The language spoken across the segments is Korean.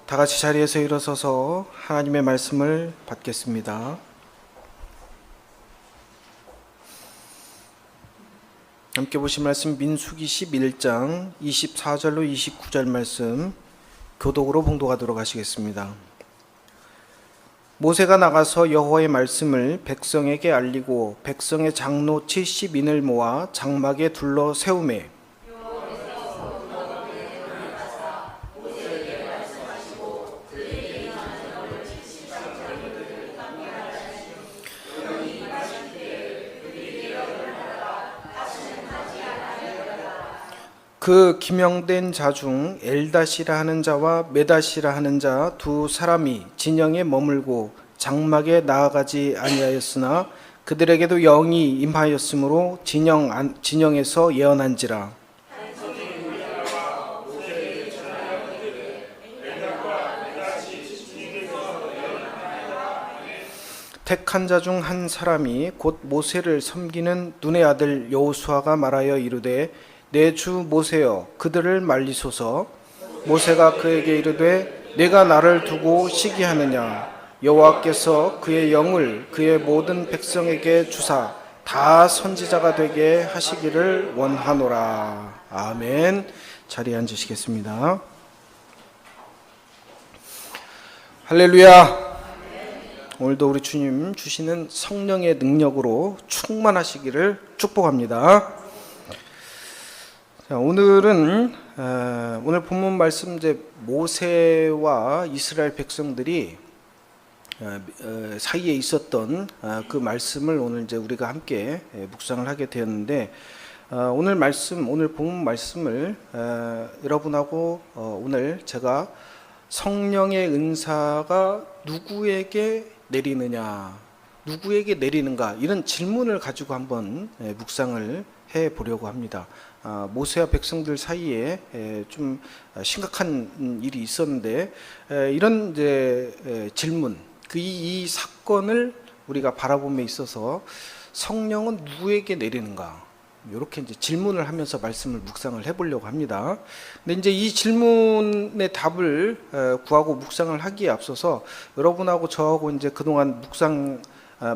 다 같이 자리에서 일어서서 하나님의 말씀을 받겠습니다. 함께 보신 말씀 민수기 11장 24절로 29절 말씀 교독으로 봉독하도록 하시겠습니다. 모세가 나가서 여호와의 말씀을 백성에게 알리고 백성의 장로 70인을 모아 장막에 둘러 세우매 그 기명된 자 중 엘닷이라 하는 자와 메닷이라 하는 자 두 사람이 진영에 머물고 장막에 나아가지 아니하였으나 그들에게도 영이 임하였으므로 진영에서 예언한지라. 택한 자 중 한 사람이 곧 모세를 섬기는 눈의 아들 여호수아가 말하여 이르되 내 주 모세여 그들을 말리소서. 모세가 그에게 이르되 내가 나를 두고 시기하느냐. 여호와께서 그의 영을 그의 모든 백성에게 주사 다 선지자가 되게 하시기를 원하노라. 아멘. 자리에 앉으시겠습니다. 할렐루야. 오늘도 우리 주님 주시는 성령의 능력으로 충만하시기를 축복합니다. 자, 오늘 본문 말씀 이제 모세와 이스라엘 백성들이 사이에 있었던 그 말씀을 오늘 이제 우리가 함께 묵상을 하게 되었는데, 오늘 본문 말씀을 여러분하고 오늘 제가 성령의 은사가 누구에게 내리느냐, 누구에게 내리는가, 이런 질문을 가지고 한번 묵상을 해 보려고 합니다. 모세와 백성들 사이에 좀 심각한 일이 있었는데, 이런 이제 질문, 이 사건을 우리가 바라봄에 있어서 성령은 누구에게 내리는가, 이렇게 이제 질문을 하면서 말씀을 묵상을 해보려고 합니다. 근데 이제 이 질문의 답을 구하고 묵상을 하기에 앞서서 여러분하고 저하고 이제 그동안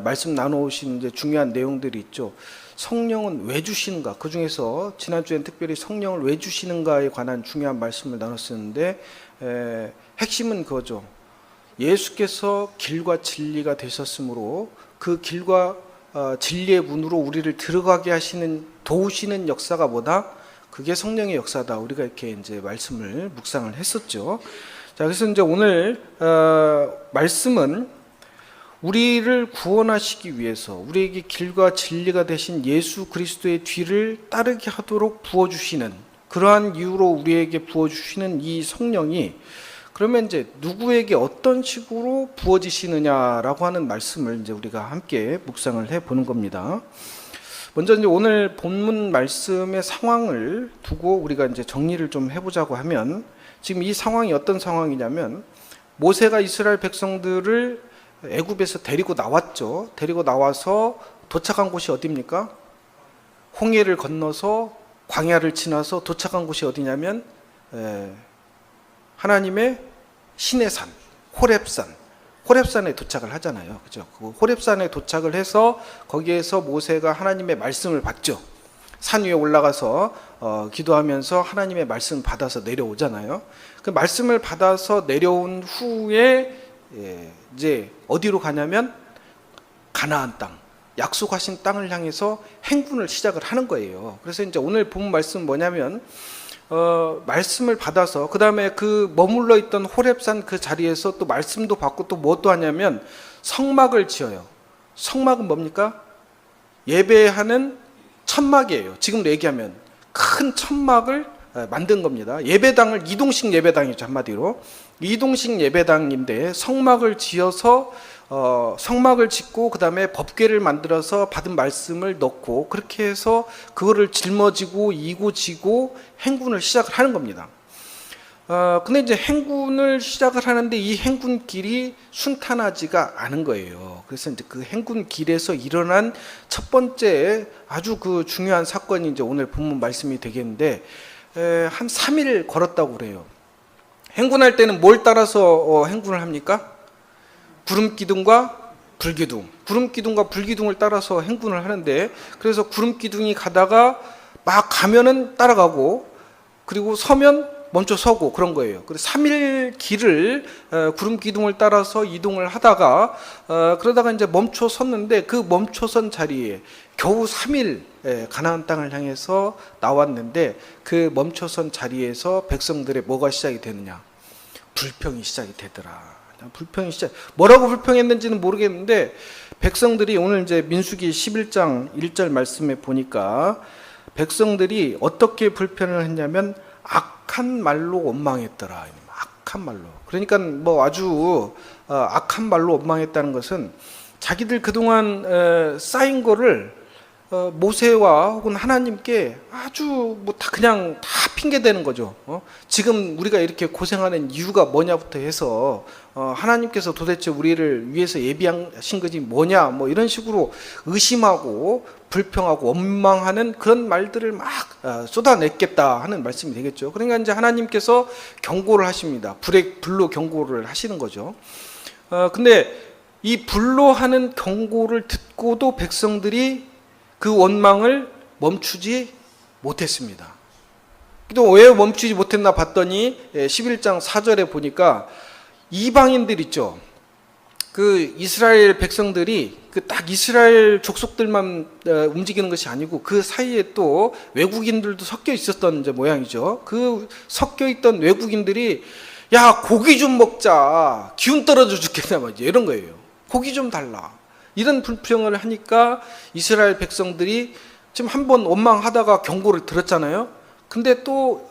말씀 나누신 이제 중요한 내용들이 있죠. 성령은 왜 주시는가? 그 중에서 지난주엔 특별히 성령을 왜 주시는가에 관한 중요한 말씀을 나눴었는데, 핵심은 그거죠. 예수께서 길과 진리가 되셨으므로 그 길과 진리의 문으로 우리를 들어가게 도우시는 역사가 뭐다? 그게 성령의 역사다. 우리가 이렇게 이제 말씀을 묵상을 했었죠. 자, 그래서 이제 오늘 말씀은 우리를 구원하시기 위해서 우리에게 길과 진리가 되신 예수 그리스도의 뒤를 따르게 하도록 부어주시는, 그러한 이유로 우리에게 부어주시는 이 성령이 그러면 이제 누구에게 어떤 식으로 부어지시느냐라고 하는 말씀을 이제 우리가 함께 묵상을 해보는 겁니다. 먼저 이제 오늘 본문 말씀의 상황을 두고 우리가 이제 정리를 좀 해보자고 하면, 지금 이 상황이 어떤 상황이냐면, 모세가 이스라엘 백성들을 애굽에서 데리고 나왔죠. 데리고 나와서 도착한 곳이 어디입니까? 홍해를 건너서 광야를 지나서 도착한 곳이 어디냐면 하나님의 신의 산, 호렙산에 도착을 하잖아요. 그죠? 그 호렙산에 도착을 해서 거기에서 모세가 하나님의 말씀을 받죠. 산 위에 올라가서 기도하면서 하나님의 말씀을 받아서 내려오잖아요. 그 말씀을 받아서 내려온 후에 이제 어디로 가냐면 가나안 땅, 약속하신 땅을 향해서 행군을 시작을 하는 거예요. 그래서 이제 오늘 본 말씀은 뭐냐면, 말씀을 받아서 그 다음에 그 머물러 있던 호렙산 그 자리에서 또 말씀도 받고 또 뭐 또 하냐면 성막을 지어요. 성막은 뭡니까? 예배하는 천막이에요. 지금 얘기하면 큰 천막을 만든 겁니다. 예배당을 이동식 예배당이죠. 한마디로 이동식 예배당인데 성막을 지어서 성막을 짓고 그 다음에 법궤를 만들어서 받은 말씀을 넣고, 그렇게 해서 그거를 짊어지고 이고 지고 행군을 시작을 하는 겁니다. 근데 이제 행군을 시작을 하는데 이 행군길이 순탄하지가 않은 거예요. 그래서 이제 그 행군길에서 일어난 첫 번째 아주 그 중요한 사건이 이제 오늘 본문 말씀이 되겠는데, 한 3일 걸었다고 그래요. 행군할 때는 뭘 따라서 행군을 합니까? 구름 기둥과 불기둥, 구름 기둥과 불기둥을 따라서 행군을 하는데, 그래서 구름 기둥이 가다가 막 가면은 따라가고, 그리고 서면 멈춰 서고 그런 거예요. 그래서 3일 길을 구름 기둥을 따라서 이동을 하다가 그러다가 이제 멈춰 섰는데, 그 멈춰선 자리에 겨우 3일 가나안 땅을 향해서 나왔는데, 그 멈춰선 자리에서 백성들의 뭐가 시작이 되느냐? 불평이 시작이 되더라. 불평이 시작. 뭐라고 불평했는지는 모르겠는데, 백성들이 오늘 이제 민수기 11장 1절 말씀에 보니까 백성들이 어떻게 불평을 했냐면 악한 말로 원망했더라. 악한 말로. 그러니까 뭐 아주 악한 말로 원망했다는 것은 자기들 그동안 쌓인 거를 모세와 혹은 하나님께 아주 뭐 다 그냥 다 핑계 대는 거죠. 지금 우리가 이렇게 고생하는 이유가 뭐냐부터 해서 하나님께서 도대체 우리를 위해서 예비하신 것이 뭐냐, 뭐 이런 식으로 의심하고 불평하고 원망하는 그런 말들을 막 쏟아냈겠다 하는 말씀이 되겠죠. 그러니까 이제 하나님께서 경고를 하십니다. 불로 경고를 하시는 거죠. 근데 이 불로 하는 경고를 듣고도 백성들이 그 원망을 멈추지 못했습니다. 또 왜 멈추지 못했나 봤더니 11장 4절에 보니까 이방인들 있죠. 그 이스라엘 백성들이 그 딱 이스라엘 족속들만 움직이는 것이 아니고 그 사이에 또 외국인들도 섞여 있었던 이제 모양이죠. 그 섞여 있던 외국인들이 야, 고기 좀 먹자. 기운 떨어져 죽겠나 말이죠. 이런 거예요. 고기 좀 달라. 이런 불평을 하니까 이스라엘 백성들이 지금 한번 원망하다가 경고를 들었잖아요. 근데 또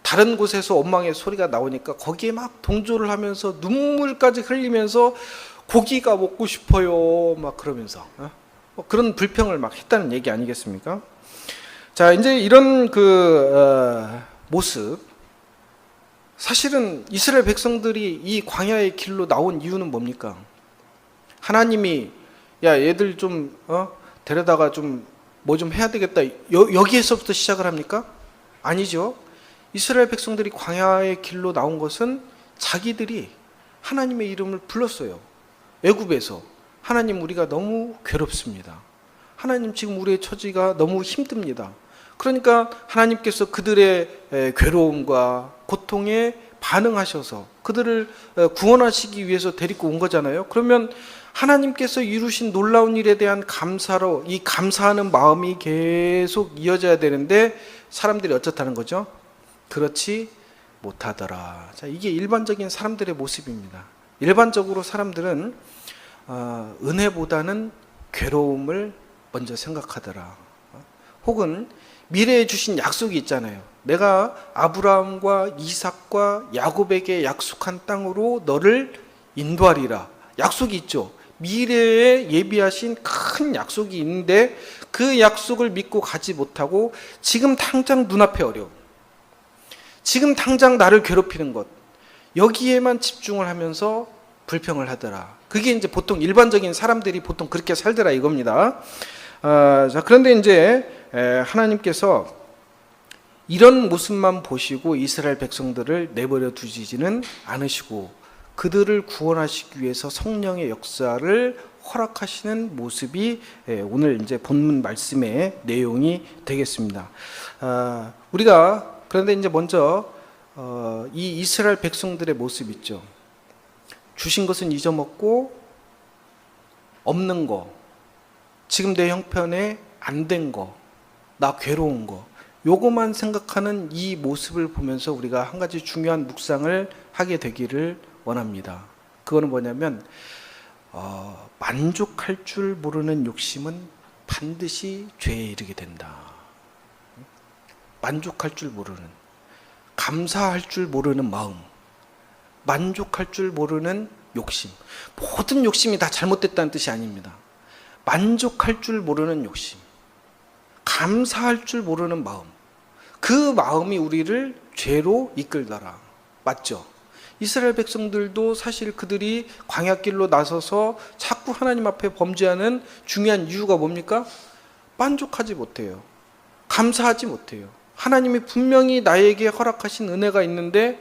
다른 곳에서 원망의 소리가 나오니까 거기에 막 동조를 하면서 눈물까지 흘리면서 고기가 먹고 싶어요 막 그러면서 그런 불평을 막 했다는 얘기 아니겠습니까? 자, 이제 이런 모습, 사실은 이스라엘 백성들이 이 광야의 길로 나온 이유는 뭡니까? 하나님이 야, 얘들 좀 데려다가 좀 뭐 좀 해야 되겠다, 여기에서부터 시작을 합니까? 아니죠. 이스라엘 백성들이 광야의 길로 나온 것은 자기들이 하나님의 이름을 불렀어요. 애굽에서 하나님, 우리가 너무 괴롭습니다. 하나님, 지금 우리의 처지가 너무 힘듭니다. 그러니까 하나님께서 그들의 괴로움과 고통에 반응하셔서 그들을 구원하시기 위해서 데리고 온 거잖아요. 그러면 하나님께서 이루신 놀라운 일에 대한 감사로 이 감사하는 마음이 계속 이어져야 되는데 사람들이 어쩌다는 거죠? 그렇지 못하더라. 자, 이게 일반적인 사람들의 모습입니다. 일반적으로 사람들은 은혜보다는 괴로움을 먼저 생각하더라. 혹은 미래에 주신 약속이 있잖아요. 내가 아브라함과 이삭과 야곱에게 약속한 땅으로 너를 인도하리라. 약속이 있죠. 미래에 예비하신 큰 약속이 있는데 그 약속을 믿고 가지 못하고 지금 당장 눈앞에 어려움, 지금 당장 나를 괴롭히는 것, 여기에만 집중을 하면서 불평을 하더라. 그게 이제 보통 일반적인 사람들이 보통 그렇게 살더라 이겁니다. 자, 그런데 이제 하나님께서 이런 모습만 보시고 이스라엘 백성들을 내버려 두지는 않으시고 그들을 구원하시기 위해서 성령의 역사를 허락하시는 모습이 오늘 이제 본문 말씀의 내용이 되겠습니다. 우리가 그런데 이제 먼저 이 이스라엘 백성들의 모습 있죠. 주신 것은 잊어먹고 없는 거, 지금 내 형편에 안 된 거, 나 괴로운 거, 요거만 생각하는 이 모습을 보면서 우리가 한 가지 중요한 묵상을 하게 되기를 원합니다. 그거는 뭐냐면 만족할 줄 모르는 욕심은 반드시 죄에 이르게 된다. 만족할 줄 모르는, 감사할 줄 모르는 마음, 만족할 줄 모르는 욕심. 모든 욕심이 다 잘못됐다는 뜻이 아닙니다. 만족할 줄 모르는 욕심, 감사할 줄 모르는 마음, 그 마음이 우리를 죄로 이끌더라. 맞죠? 이스라엘 백성들도 사실 그들이 광야길로 나서서 자꾸 하나님 앞에 범죄하는 중요한 이유가 뭡니까? 만족하지 못해요. 감사하지 못해요. 하나님이 분명히 나에게 허락하신 은혜가 있는데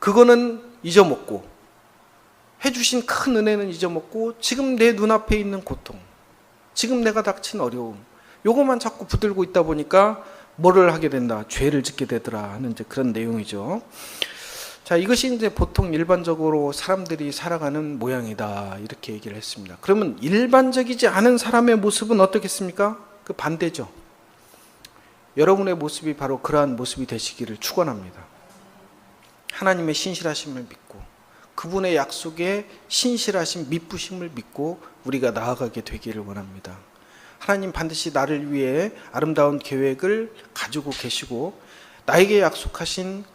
그거는 잊어먹고, 해주신 큰 은혜는 잊어먹고, 지금 내 눈앞에 있는 고통, 지금 내가 닥친 어려움, 요것만 자꾸 붙들고 있다 보니까 뭐를 하게 된다? 죄를 짓게 되더라 하는 이제 그런 내용이죠. 자, 이것이 이제 보통 일반적으로 사람들이 살아가는 모양이다, 이렇게 얘기를 했습니다. 그러면 일반적이지 않은 사람의 모습은 어떻겠습니까? 그 반대죠. 여러분의 모습이 바로 그러한 모습이 되시기를 축원합니다. 하나님의 신실하심을 믿고, 그분의 약속에 신실하신 믿부심을 믿고 우리가 나아가게 되기를 원합니다. 하나님 반드시 나를 위해 아름다운 계획을 가지고 계시고, 나에게 약속하신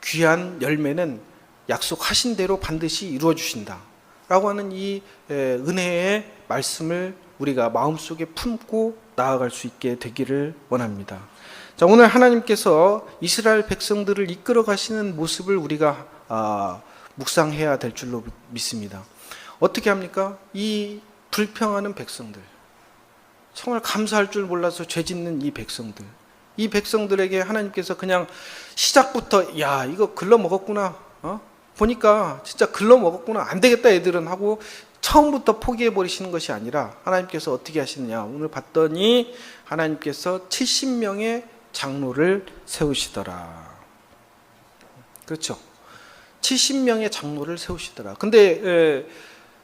귀한 열매는 약속하신 대로 반드시 이루어 주신다 라고 하는 이 은혜의 말씀을 우리가 마음속에 품고 나아갈 수 있게 되기를 원합니다. 자, 오늘 하나님께서 이스라엘 백성들을 이끌어 가시는 모습을 우리가 묵상해야 될 줄로 믿습니다. 어떻게 합니까? 이 불평하는 백성들, 정말 감사할 줄 몰라서 죄 짓는 이 백성들, 이 백성들에게 하나님께서 그냥 시작부터 야, 이거 글러 먹었구나, 보니까 진짜 글러 먹었구나, 안 되겠다 애들은 하고 처음부터 포기해 버리시는 것이 아니라, 하나님께서 어떻게 하시느냐, 오늘 봤더니 하나님께서 70명의 장로를 세우시더라. 그렇죠? 70명의 장로를 세우시더라. 근데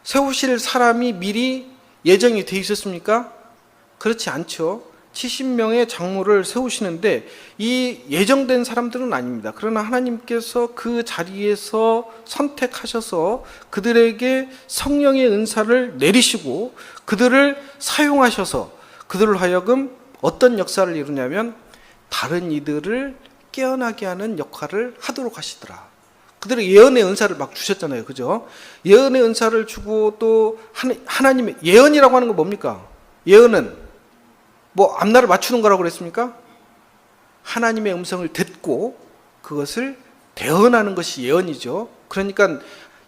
세우실 사람이 미리 예정이 돼 있었습니까? 그렇지 않죠. 70명의 장로를 세우시는데 이 예정된 사람들은 아닙니다. 그러나 하나님께서 그 자리에서 선택하셔서 그들에게 성령의 은사를 내리시고 그들을 사용하셔서 그들을 하여금 어떤 역사를 이루냐면 다른 이들을 깨어나게 하는 역할을 하도록 하시더라. 그들의 예언의 은사를 막 주셨잖아요. 그죠? 예언의 은사를 주고 또 하나님의 예언이라고 하는 건 뭡니까? 예언은 뭐 앞날을 맞추는 거라고 그랬습니까? 하나님의 음성을 듣고 그것을 대언하는 것이 예언이죠. 그러니까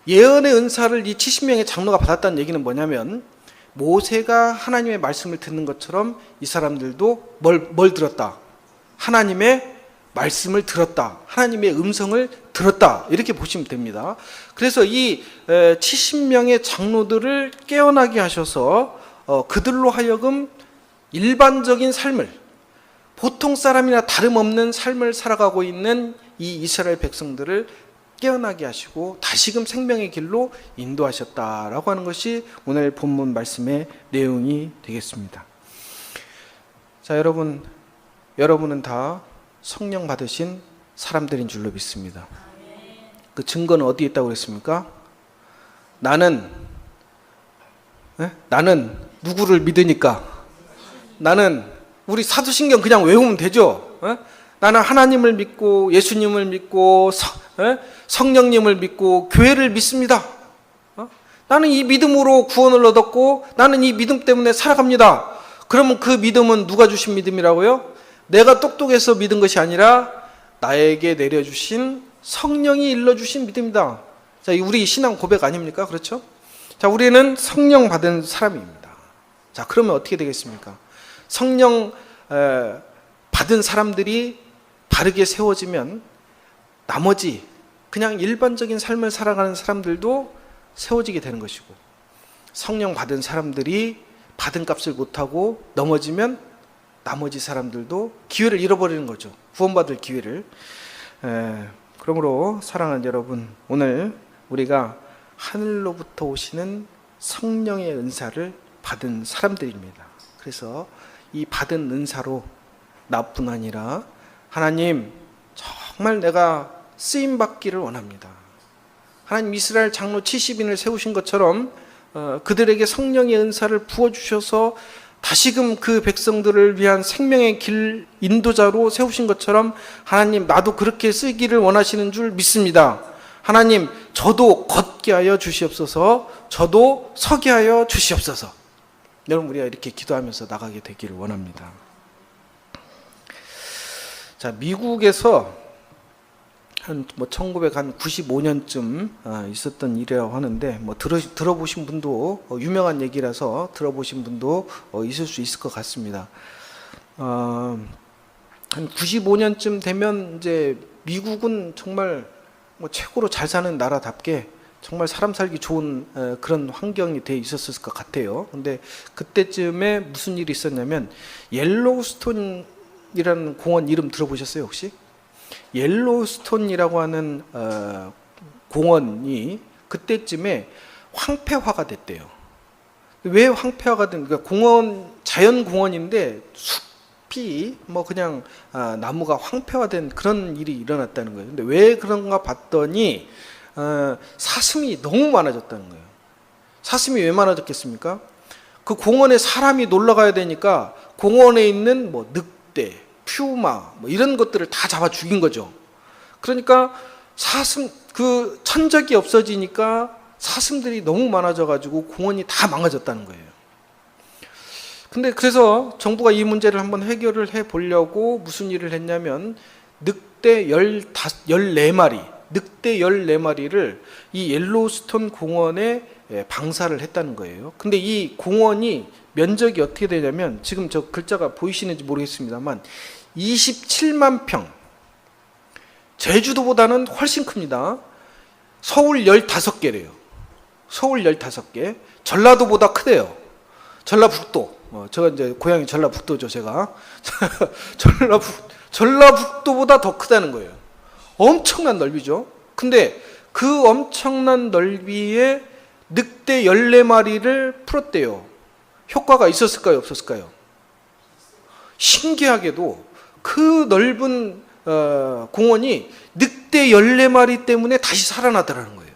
예언의 은사를 이 70명의 장로가 받았다는 얘기는 뭐냐면, 모세가 하나님의 말씀을 듣는 것처럼 이 사람들도 뭘 들었다? 하나님의 말씀을 들었다. 하나님의 음성을 들었다. 이렇게 보시면 됩니다. 그래서 이 70명의 장로들을 깨어나게 하셔서 그들로 하여금 일반적인 삶을, 보통 사람이나 다름없는 삶을 살아가고 있는 이 이스라엘 백성들을 깨어나게 하시고 다시금 생명의 길로 인도하셨다라고 하는 것이 오늘 본문 말씀의 내용이 되겠습니다. 자, 여러분은 다 성령 받으신 사람들인 줄로 믿습니다. 그 증거는 어디에 있다고 그랬습니까? 나는 누구를 믿으니까? 나는 우리 사도신경 그냥 외우면 되죠. 나는 하나님을 믿고 예수님을 믿고 성령님을 믿고 교회를 믿습니다. 나는 이 믿음으로 구원을 얻었고 나는 이 믿음 때문에 살아갑니다. 그러면 그 믿음은 누가 주신 믿음이라고요? 내가 똑똑해서 믿은 것이 아니라 나에게 내려주신 성령이 일러주신 믿음이다. 자, 우리 신앙 고백 아닙니까? 그렇죠? 자, 우리는 성령 받은 사람입니다. 자, 그러면 어떻게 되겠습니까? 성령 받은 사람들이 바르게 세워지면 나머지 그냥 일반적인 삶을 살아가는 사람들도 세워지게 되는 것이고, 성령 받은 사람들이 받은 값을 못하고 넘어지면 나머지 사람들도 기회를 잃어버리는 거죠. 구원받을 기회를. 그러므로 사랑하는 여러분, 오늘 우리가 하늘로부터 오시는 성령의 은사를 받은 사람들입니다. 그래서 이 받은 은사로 나뿐 아니라 하나님 정말 내가 쓰임 받기를 원합니다. 하나님 이스라엘 장로 70인을 세우신 것처럼 그들에게 성령의 은사를 부어주셔서 다시금 그 백성들을 위한 생명의 길 인도자로 세우신 것처럼 하나님 나도 그렇게 쓰기를 원하시는 줄 믿습니다. 하나님 저도 걷게 하여 주시옵소서, 저도 서게 하여 주시옵소서. 여러분, 우리가 이렇게 기도하면서 나가게 되기를 원합니다. 자, 미국에서 한 1995년쯤 있었던 일이라고 하는데, 들어보신 분도 유명한 얘기라서 들어보신 분도 있을 수 있을 것 같습니다. 한 95년쯤 되면 이제 미국은 정말 뭐 최고로 잘 사는 나라답게 정말 사람 살기 좋은 그런 환경이 돼 있었을 것 같아요. 근데 그때쯤에 무슨 일이 있었냐면 옐로우스톤이라는 공원 이름 들어보셨어요 혹시? 옐로우스톤이라고 하는 공원이 그때쯤에 황폐화가 됐대요. 왜 황폐화가 된? 그러니까 공원 자연 공원인데 숲이 뭐 그냥 나무가 황폐화된 그런 일이 일어났다는 거예요. 근데 왜 그런가 봤더니 사슴이 너무 많아졌다는 거예요. 사슴이 왜 많아졌겠습니까? 그 공원에 사람이 놀러 가야 되니까 공원에 있는 뭐 늑대, 퓨마 뭐 이런 것들을 다 잡아 죽인 거죠. 그러니까 사슴 그 천적이 없어지니까 사슴들이 너무 많아져 가지고 공원이 다 망가졌다는 거예요. 근데 그래서 정부가 이 문제를 한번 해결을 해 보려고 무슨 일을 했냐면 늑대 14마리 늑대 14마리를 이 옐로우스톤 공원에 방사를 했다는 거예요. 근데 이 공원이 면적이 어떻게 되냐면 지금 저 글자가 보이시는지 모르겠습니다만 27만 평, 제주도보다는 훨씬 큽니다. 서울 15개래요. 서울 15개. 전라도보다 크대요. 전라북도. 제가 이제 고향이 전라북도죠, 제가. 전라북도보다 더 크다는 거예요. 엄청난 넓이죠. 근데 그 엄청난 넓이에 늑대 14마리를 풀었대요. 효과가 있었을까요? 없었을까요? 신기하게도 그 넓은 공원이 늑대 14마리 때문에 다시 살아나더라는 거예요.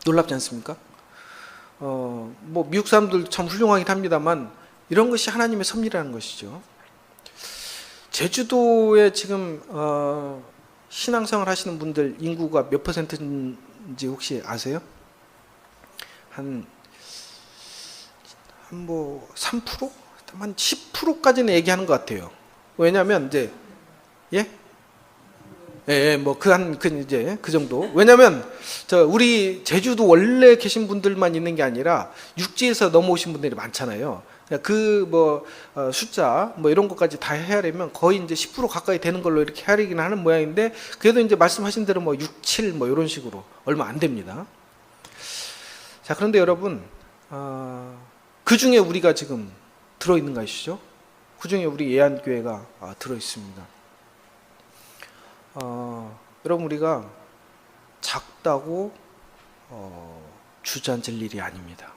놀랍지 않습니까? 뭐 미국 사람들 참 훌륭하긴 합니다만 이런 것이 하나님의 섭리라는 것이죠. 제주도에 지금 신앙생활 하시는 분들 인구가 몇 %인지 혹시 아세요? 한 뭐 3%? 한 10%까지는 얘기하는 것 같아요. 왜냐하면 이제 뭐 이제 그 정도. 왜냐하면 우리 제주도 원래 계신 분들만 있는 게 아니라 육지에서 넘어오신 분들이 많잖아요. 숫자 뭐 이런 것까지 다 헤아리면 거의 이제 10% 가까이 되는 걸로 이렇게 헤아리긴 하는 모양인데 그래도 이제 말씀하신 대로 뭐 6, 7 뭐 이런 식으로 얼마 안 됩니다. 자, 그런데 여러분 그 중에 우리가 지금 들어 있는 거 아시죠? 그 중에 우리 예안교회가 들어 있습니다. 여러분 우리가 작다고 주저앉을 일이 아닙니다.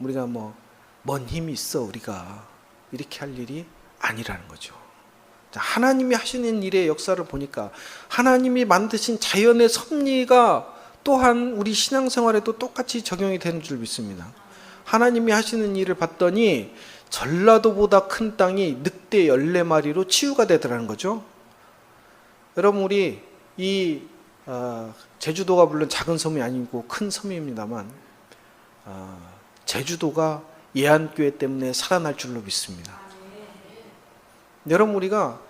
우리가 먼 힘이 있어 우리가 이렇게 할 일이 아니라는 거죠. 하나님이 하시는 일의 역사를 보니까 하나님이 만드신 자연의 섭리가 또한 우리 신앙생활에도 똑같이 적용이 되는 줄 믿습니다. 하나님이 하시는 일을 봤더니 전라도보다 큰 땅이 늑대 14마리로 치유가 되더라는 거죠. 여러분 우리 이 제주도가 물론 작은 섬이 아니고 큰 섬입니다만 제주도가 예안교회 때문에 살아날 줄로 믿습니다. 여러분 우리가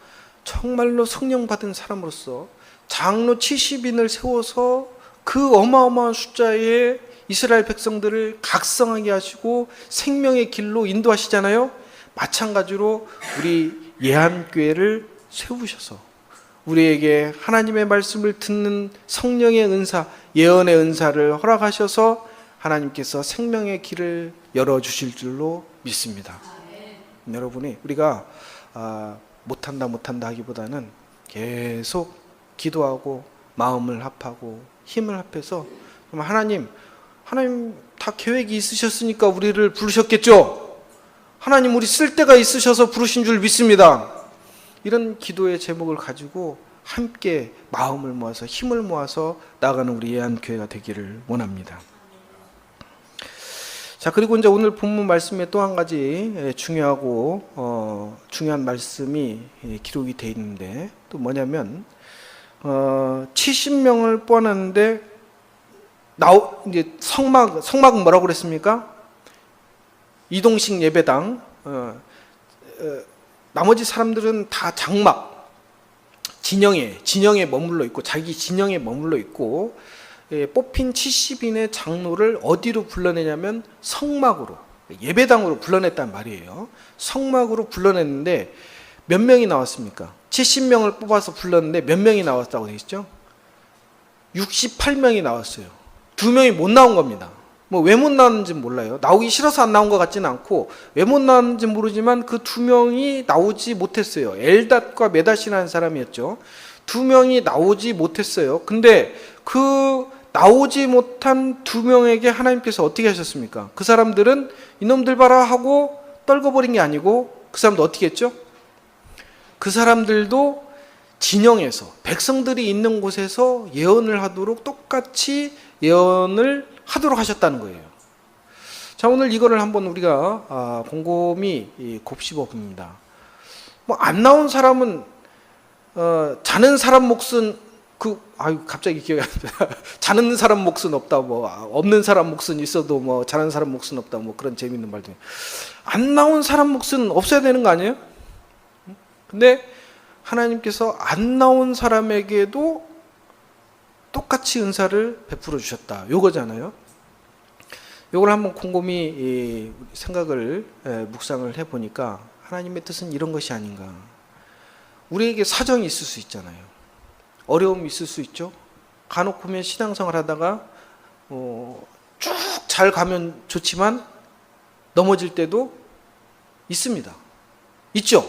정말로 성령 받은 사람으로서 장로 70인을 세워서 그 어마어마한 숫자의 이스라엘 백성들을 각성하게 하시고 생명의 길로 인도하시잖아요. 마찬가지로 우리 예안교회를 세우셔서 우리에게 하나님의 말씀을 듣는 성령의 은사, 예언의 은사를 허락하셔서 하나님께서 생명의 길을 열어주실 줄로 믿습니다. 여러분이 우리가 못한다 하기보다는 계속 기도하고 마음을 합하고 힘을 합해서 하나님 다 계획이 있으셨으니까 우리를 부르셨겠죠. 하나님 우리 쓸 데가 있으셔서 부르신 줄 믿습니다. 이런 기도의 제목을 가지고 함께 마음을 모아서 힘을 모아서 나아가는 우리 예안교회가 되기를 원합니다. 자, 그리고 이제 오늘 본문 말씀에 또 한 가지 중요한 말씀이 기록이 되어 있는데 또 뭐냐면 70명을 뽑았는데 이제 성막은 뭐라고 그랬습니까? 이동식 예배당. 나머지 사람들은 다 장막, 진영에 머물러 있고 자기 진영에 머물러 있고 뽑힌 70인의 장로를 어디로 불러내냐면 성막으로, 예배당으로 불러냈단 말이에요. 성막으로 불러냈는데 몇 명이 나왔습니까? 70명을 뽑아서 불렀는데 몇 명이 나왔다고 되어 있죠? 68명이 나왔어요. 2명이 못 나온 겁니다. 뭐 왜 못 나왔는지 몰라요. 나오기 싫어서 안 나온 것 같지는 않고 왜 못 나왔는지 모르지만 그 2명이 나오지 못했어요. 엘닷과 메닷이라는 사람이었죠. 2명이 나오지 못했어요. 근데 그 나오지 못한 2명에게 하나님께서 어떻게 하셨습니까? 그 사람들은 이놈들 봐라 하고 떨궈버린 게 아니고 그 사람도 어떻게 했죠? 그 사람들도 진영에서 백성들이 있는 곳에서 예언을 하도록 똑같이 예언을 하도록 하셨다는 거예요. 자, 오늘 이거를 한번 우리가 곰곰이 곱씹어 봅니다. 뭐 안 나온 사람은 자는 사람 몫은 갑자기 기억이 안 나. 자는 사람 몫은 없다. 뭐 없는 사람 몫은 있어도 뭐 자는 사람 몫은 없다. 뭐 그런 재미있는 말도. 안 나온 사람 몫은 없어야 되는 거 아니에요? 근데 하나님께서 안 나온 사람에게도 똑같이 은사를 베풀어 주셨다. 요거잖아요. 요걸 한번 곰곰이 생각을 묵상을 해보니까 하나님의 뜻은 이런 것이 아닌가. 우리에게 사정이 있을 수 있잖아요. 어려움이 있을 수 있죠. 간혹 보면 신앙생활 하다가 쭉 잘 가면 좋지만 넘어질 때도 있습니다. 있죠.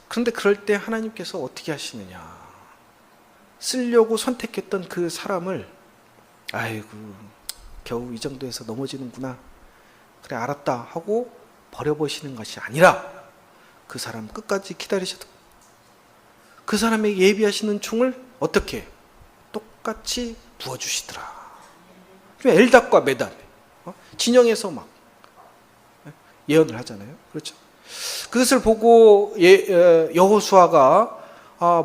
그런데 그럴 때 하나님께서 어떻게 하시느냐. 쓰려고 선택했던 그 사람을 아이고 겨우 이 정도에서 넘어지는구나. 그래 알았다 하고 버려보시는 것이 아니라 그 사람 끝까지 기다리셔도 그 사람에게 예비하시는 총을 어떻게 똑같이 부어주시더라. 엘닷과 메닷 진영에서 막 예언을 하잖아요. 그렇죠? 그것을 보고 여호수아가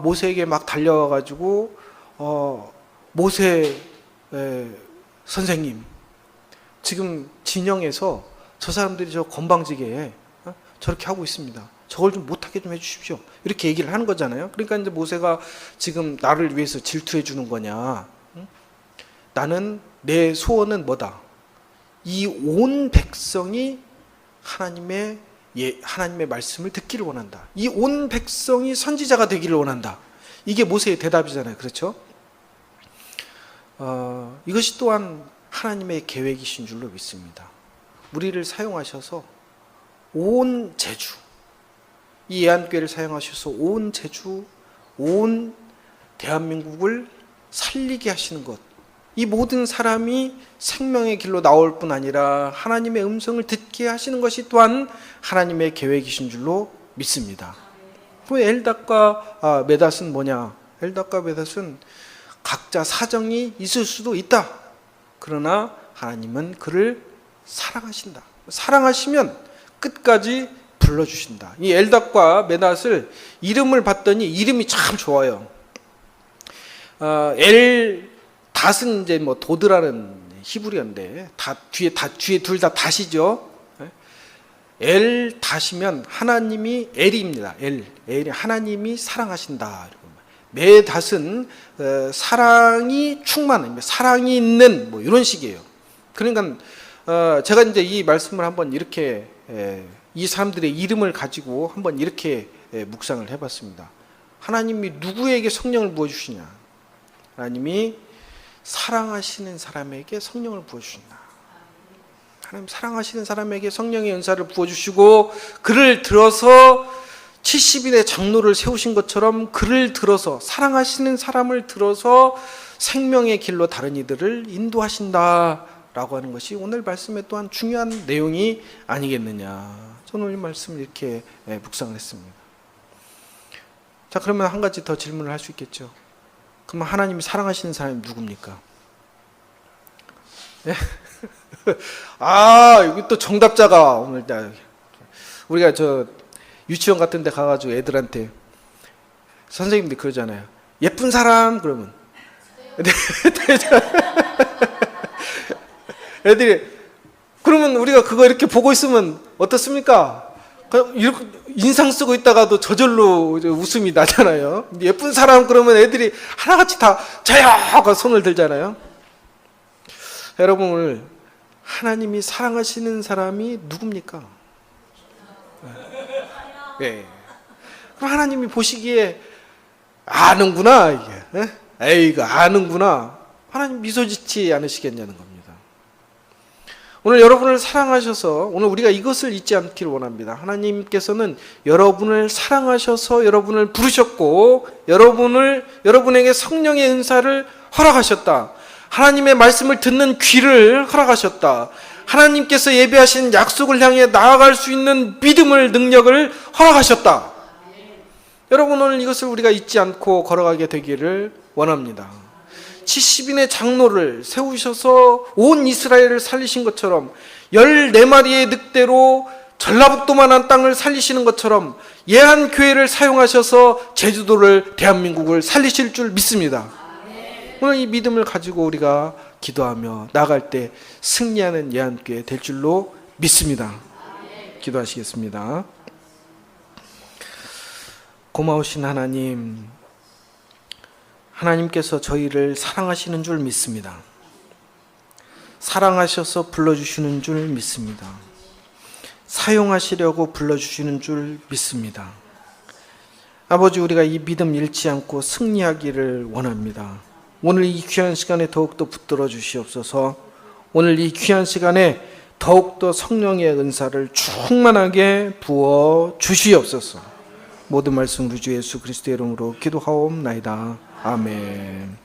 모세에게 막 달려와가지고 모세 선생님 지금 진영에서 저 사람들이 저 건방지게 저렇게 하고 있습니다. 저걸 좀 못하게 좀 해주십시오. 이렇게 얘기를 하는 거잖아요. 그러니까 이제 모세가 지금 나를 위해서 질투해 주는 거냐? 나는 내 소원은 뭐다? 이 온 백성이 하나님의 말씀을 듣기를 원한다. 이 온 백성이 선지자가 되기를 원한다. 이게 모세의 대답이잖아요. 그렇죠? 이것이 또한 하나님의 계획이신 줄로 믿습니다. 우리를 사용하셔서 온 제주, 이 예안교회를 사용하셔서 온 제주, 온 대한민국을 살리게 하시는 것, 이 모든 사람이 생명의 길로 나올 뿐 아니라 하나님의 음성을 듣게 하시는 것이 또한 하나님의 계획이신 줄로 믿습니다. 엘닷과 메닷은 뭐냐? 엘닷과 메닷은 각자 사정이 있을 수도 있다. 그러나 하나님은 그를 사랑하신다. 사랑하시면 끝까지 불러주신다. 이 엘닷과 메닷을 이름을 봤더니 이름이 참 좋아요. 닷은 이제 뭐 도드라는 히브리어인데 뒤에 둘 다 닷이죠. 닷이면 하나님이 엘입니다. 엘이 하나님이 사랑하신다. 메닷은 사랑이 충만합니다. 사랑이 있는 뭐 이런 식이에요. 그러니까 제가 이제 이 말씀을 한번 이렇게 이 사람들의 이름을 가지고 한번 이렇게 묵상을 해봤습니다. 하나님이 누구에게 성령을 부어주시냐? 하나님이 사랑하시는 사람에게 성령을 부어주신다. 하나님 사랑하시는 사람에게 성령의 은사를 부어주시고 그를 들어서 70일의 장로를 세우신 것처럼 그를 들어서 사랑하시는 사람을 들어서 생명의 길로 다른 이들을 인도하신다라고 하는 것이 오늘 말씀의 또한 중요한 내용이 아니겠느냐. 저는 오늘 말씀을 이렇게 묵상을 했습니다. 자, 그러면 한 가지 더 질문을 할 수 있겠죠. 그러면 하나님이 사랑하시는 사람이 누굽니까? 네? 여기 또 정답자가 오늘 우리가 저 유치원 같은 데 가가지고 애들한테 선생님들이 그러잖아요. 예쁜 사람 그러면 애들이 그러면 우리가 그거 이렇게 보고 있으면 어떻습니까? 이렇게 인상 쓰고 있다가도 저절로 웃음이 나잖아요. 예쁜 사람 그러면 애들이 하나같이 다 저요 하고 손을 들잖아요. 여러분 오늘 하나님이 사랑하시는 사람이 누굽니까? 네. 그럼 하나님이 보시기에 아는구나, 이게. 에이, 이거 아는구나. 하나님 미소 짓지 않으시겠냐는 겁니다. 오늘 여러분을 사랑하셔서, 오늘 우리가 이것을 잊지 않기를 원합니다. 하나님께서는 여러분을 사랑하셔서 여러분을 부르셨고, 여러분에게 성령의 은사를 허락하셨다. 하나님의 말씀을 듣는 귀를 허락하셨다. 하나님께서 예비하신 약속을 향해 나아갈 수 있는 믿음을, 능력을 허락하셨다. 여러분, 오늘 이것을 우리가 잊지 않고 걸어가게 되기를 원합니다. 70인의 장로를 세우셔서 온 이스라엘을 살리신 것처럼, 14마리의 늑대로 전라북도만한 땅을 살리시는 것처럼 예한교회를 사용하셔서 제주도를, 대한민국을 살리실 줄 믿습니다. 오늘 이 믿음을 가지고 우리가 기도하며 나갈 때 승리하는 예한교회 될 줄로 믿습니다. 기도하시겠습니다. 고마우신 하나님, 하나님께서 저희를 사랑하시는 줄 믿습니다. 사랑하셔서 불러주시는 줄 믿습니다. 사용하시려고 불러주시는 줄 믿습니다. 아버지, 우리가 이 믿음 잃지 않고 승리하기를 원합니다. 오늘 이 귀한 시간에 더욱더 붙들어 주시옵소서. 오늘 이 귀한 시간에 더욱더 성령의 은사를 충만하게 부어 주시옵소서. 모든 말씀 우리 주 예수 그리스도의 이름으로 기도하옵나이다. 아멘.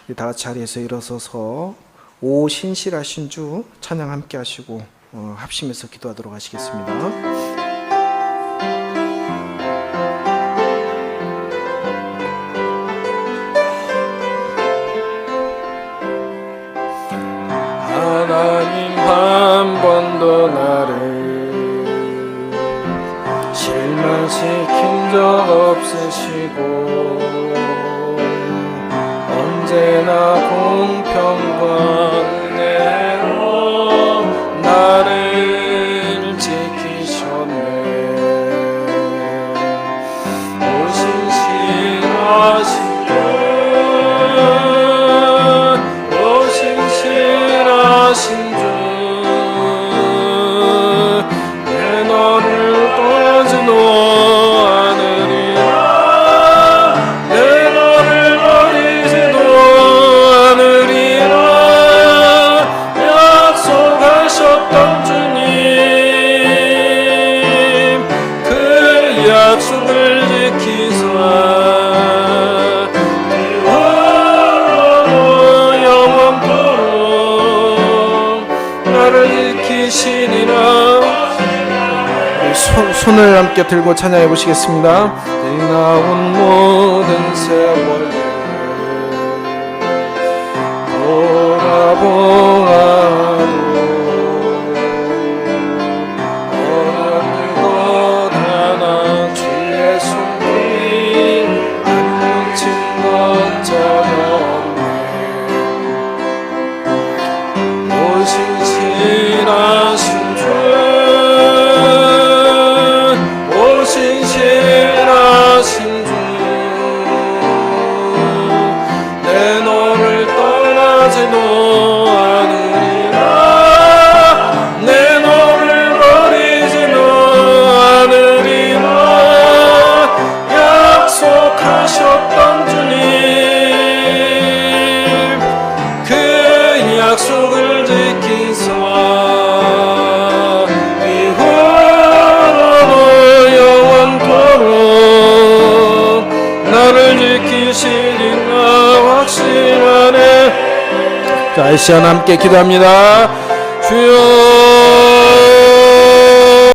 우리 다 같이 자리에서 일어서서 오 신실하신 주 찬양 함께 하시고 합심해서 기도하도록 하시겠습니다. 하나님 한 번도 나를 실망시킨 적 없으시고 언제나 공평과 은혜로 나를 지키셨네. 오신실하신 주, 내 너를 떠나지도 않으리라. 내 너를 버리지도 않으리라. 약속하셨던 주님, 그 약속을 지키사 손을 함께 들고 찬양해 보시겠습니다. 지나온 모든 세월 돌아보아도 어느 것 하나 주의 손길 안 묻힌 것 전혀 없네. 오신실하신 주, 신실하신 주, 내 너를 떠나지도 않으리라. 내 너를 버리지도 않으리라. 약속하셨던 주님, 그 약속을 지키사 확신하네. 자, 이 시간 함께 기도합니다. 주여